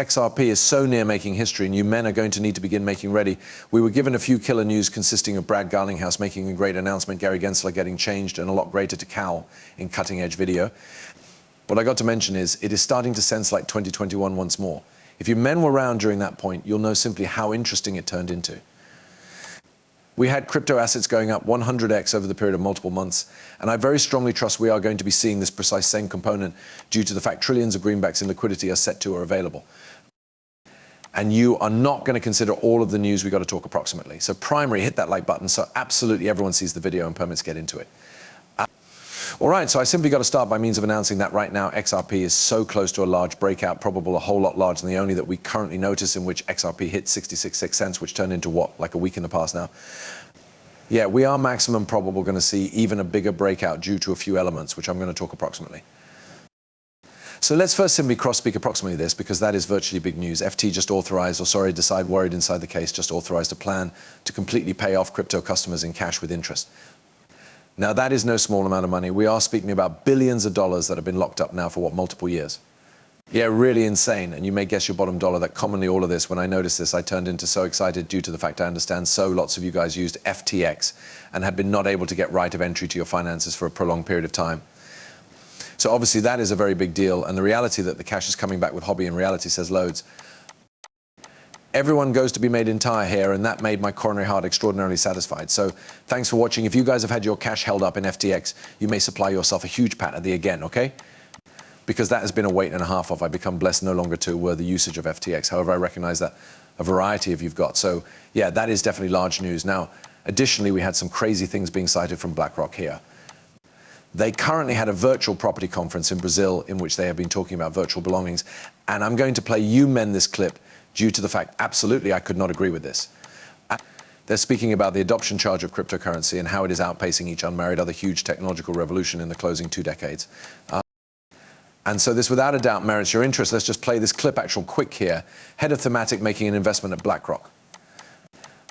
XRP is so near making history, and you men are going to need to begin making ready. We were given a few killer news consisting of Brad Garlinghouse making a great announcement, Gary Gensler getting changed, and a lot greater to Cal in cutting-edge video. What I got to mention is, it is starting to sense like 2021 once more. If you men were around during that point, you'll know simply how interesting it turned into. We had crypto assets going up 100x over the period of multiple months, and I very strongly trust we are going to be seeing this precise same component due to the fact trillions of greenbacks in liquidity are set to or available. And you are not going to consider all of the news. We've got to talk approximately. So primary, hit that like button so absolutely everyone sees the video and permits get into it. All right, so I simply got to start by means of announcing that right now XRP is so close to a large breakout, probable a whole lot larger than the only that we currently notice, in which XRP hit 66 cents, which turned into what, like a week in the past now? Yeah, we are maximum probable going to see even a bigger breakout due to a few elements, which I'm going to talk approximately. So let's first simply cross-speak approximately this, because that is virtually big news. FT just authorized, or sorry, worried inside the case, just authorized a plan to completely pay off crypto customers in cash with interest. Now, that is no small amount of money. We are speaking about billions of dollars that have been locked up now for, what, multiple years? Yeah, really insane. And you may guess your bottom dollar that commonly all of this, when I noticed this, I turned into so excited due to the fact I understand so lots of you guys used FTX and had been not able to get right of entry to your finances for a prolonged period of time. So obviously that is a very big deal. And the reality that the cash is coming back with hobby in reality says loads. Everyone goes to be made entire here, and that made my coronary heart extraordinarily satisfied. So thanks for watching. If you guys have had your cash held up in FTX, you may supply yourself a huge pat at the again, okay? Because that has been a weight and a half off. I become blessed no longer to the usage of FTX. However, I recognize that a variety of you've got. So yeah, that is definitely large news. Now, additionally, we had some crazy things being cited from BlackRock here. They currently had a virtual property conference in Brazil in which they have been talking about virtual belongings. And I'm going to play you men this clip due to the fact, absolutely, I could not agree with this. They're speaking about the adoption charge of cryptocurrency and how it is outpacing each unmarried other huge technological revolution in the closing 2 decades. And so this without a doubt merits your interest. Let's just play this clip actual quick here. Head of Thematic making an investment at BlackRock.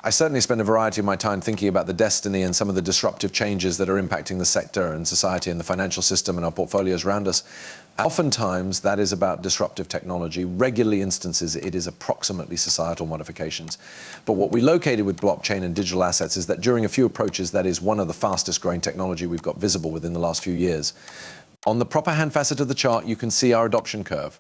I certainly spend a variety of my time thinking about the destiny and some of the disruptive changes that are impacting the sector and society and the financial system and our portfolios around us. Oftentimes, that is about disruptive technology. Regularly instances, it is approximately societal modifications. But what we located with blockchain and digital assets is that during a few approaches, that is one of the fastest growing technology we've got visible within the last few years. On the proper hand facet of the chart, you can see our adoption curve.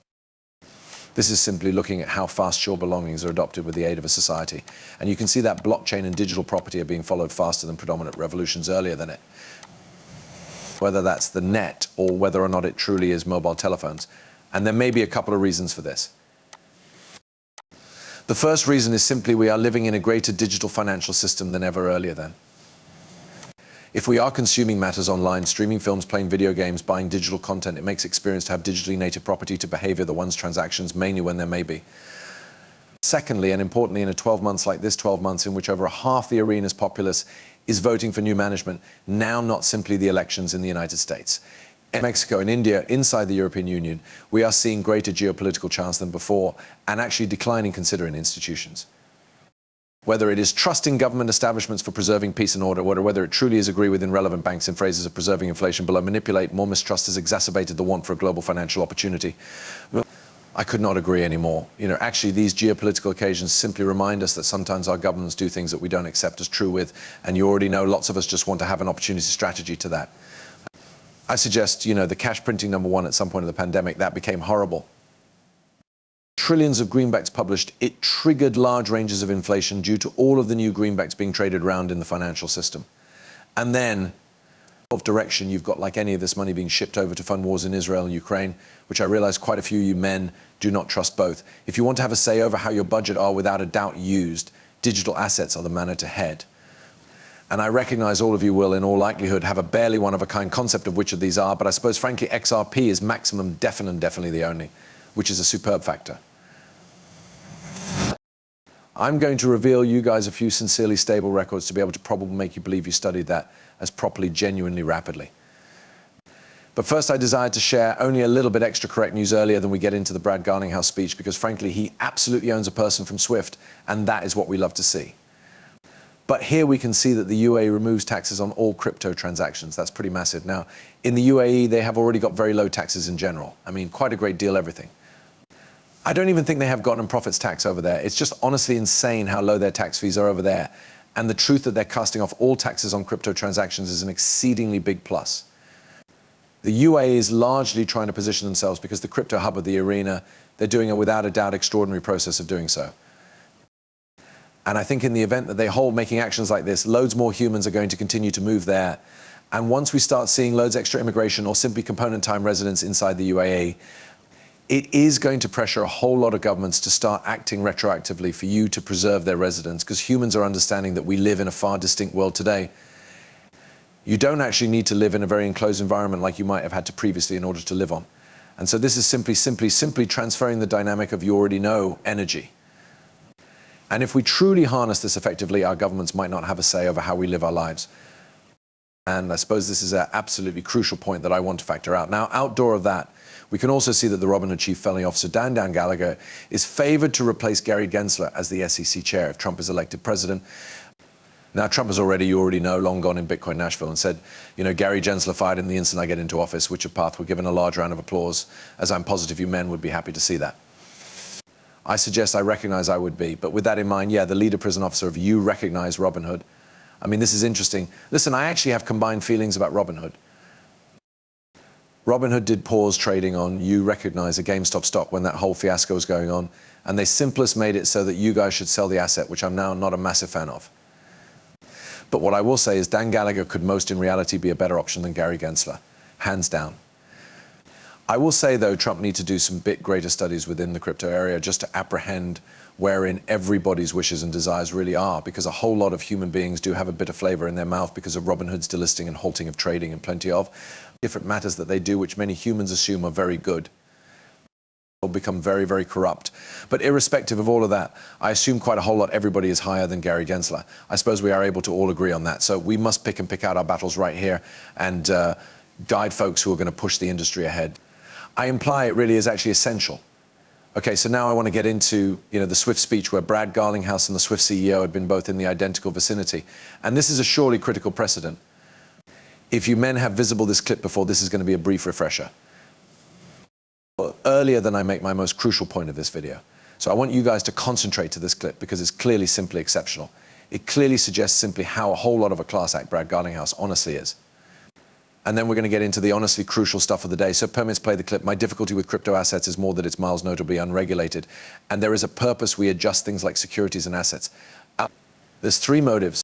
This is simply looking at how fast sure belongings are adopted with the aid of a society. And you can see that blockchain and digital property are being followed faster than predominant revolutions earlier than it. Whether that's the net or whether or not it truly is mobile telephones. And there may be a couple of reasons for this. The first reason is simply we are living in a greater digital financial system than ever earlier then. If we are consuming matters online, streaming films, playing video games, buying digital content, it makes experience to have digitally native property to behavior that one's transactions, mainly when there may be. Secondly, and importantly, in a 12 months like this 12 months in which over half the arena's populace is voting for new management, now not simply the elections in the United States. In Mexico and India, inside the European Union, we are seeing greater geopolitical chance than before and actually declining considering institutions. Whether it is trusting government establishments for preserving peace and order, whether it truly is agree within relevant banks in phrases of preserving inflation below, manipulate, more mistrust has exacerbated the want for a global financial opportunity. I could not agree anymore. Actually, these geopolitical occasions simply remind us that sometimes our governments do things that we don't accept as true with, and you already know lots of us just want to have an opportunity strategy to that. I suggest, the cash printing #1 at some point of the pandemic, that became horrible. Trillions of greenbacks published, it triggered large ranges of inflation due to all of the new greenbacks being traded around in the financial system. And then, of direction, you've got like any of this money being shipped over to fund wars in Israel and Ukraine, which I realize quite a few of you men do not trust both. If you want to have a say over how your budget are without a doubt used, digital assets are the manner to head. And I recognize all of you will, in all likelihood, have a barely one-of-a-kind concept of which of these are, but I suppose, frankly, XRP is maximum definitely the only, which is a superb factor. I'm going to reveal you guys a few sincerely stable records to be able to probably make you believe you studied that as properly, genuinely, rapidly. But first, I desired to share only a little bit extra correct news earlier than we get into the Brad Garlinghouse speech, because frankly, he absolutely owns a person from Swift, and that is what we love to see. But here we can see that the UAE removes taxes on all crypto transactions. That's pretty massive. Now, in the UAE, they have already got very low taxes in general. I mean, quite a great deal, everything. I don't even think they have gotten profits tax over there. It's just honestly insane how low their tax fees are over there. And the truth that they're casting off all taxes on crypto transactions is an exceedingly big plus. The UAE is largely trying to position themselves because the crypto hub of the arena, they're doing a without a doubt extraordinary process of doing so. And I think in the event that they hold making actions like this, loads more humans are going to continue to move there. And once we start seeing loads extra immigration or simply component time residents inside the UAE, it is going to pressure a whole lot of governments to start acting retroactively for you to preserve their residents, because humans are understanding that we live in a far distinct world today. You don't actually need to live in a very enclosed environment like you might have had to previously in order to live on. And so this is simply transferring the dynamic of you already know energy. And if we truly harness this effectively, our governments might not have a say over how we live our lives. And I suppose this is an absolutely crucial point that I want to factor out. Now, outdoor of that, we can also see that the Robinhood Chief Felony Officer, Dan Gallagher, is favored to replace Gary Gensler as the SEC chair if Trump is elected president. Now, Trump has already, you already know, long gone in Bitcoin Nashville and said, you know, Gary Gensler fired in the instant I get into office, which of path were given a large round of applause, as I'm positive you men would be happy to see that. I suggest I recognize I would be, but with that in mind, yeah, the leader prison officer of you recognize Robinhood. I mean, this is interesting. Listen, I actually have combined feelings about Robinhood. Robinhood did pause trading on you recognize a GameStop stock when that whole fiasco was going on, and they simplest made it so that you guys should sell the asset, which I'm now not a massive fan of. But what I will say is Dan Gallagher could most in reality be a better option than Gary Gensler, hands down. I will say, though, Trump needs to do some bit greater studies within the crypto area just to apprehend wherein everybody's wishes and desires really are, because a whole lot of human beings do have a bit of flavor in their mouth because of Robinhood's delisting and halting of trading and plenty of different matters that they do, which many humans assume are very good, will become very, very corrupt. But irrespective of all of that, I assume quite a whole lot everybody is higher than Gary Gensler. I suppose we are able to all agree on that. So we must pick out our battles right here and guide folks who are going to push the industry ahead. I imply it really is actually essential. Okay, so now I want to get into, you know, the Swift speech where Brad Garlinghouse and the Swift CEO had been both in the identical vicinity. And this is a surely critical precedent. If you men have visible this clip before, this is going to be a brief refresher. Earlier than I make my most crucial point of this video. So I want you guys to concentrate to this clip because it's clearly simply exceptional. It clearly suggests simply how a whole lot of a class act Brad Garlinghouse honestly is. And then we're going to get into the honestly crucial stuff of the day. So permits, play the clip. My difficulty with crypto assets is more that it's miles notably unregulated. And there is a purpose we adjust things like securities and assets. There's three motives.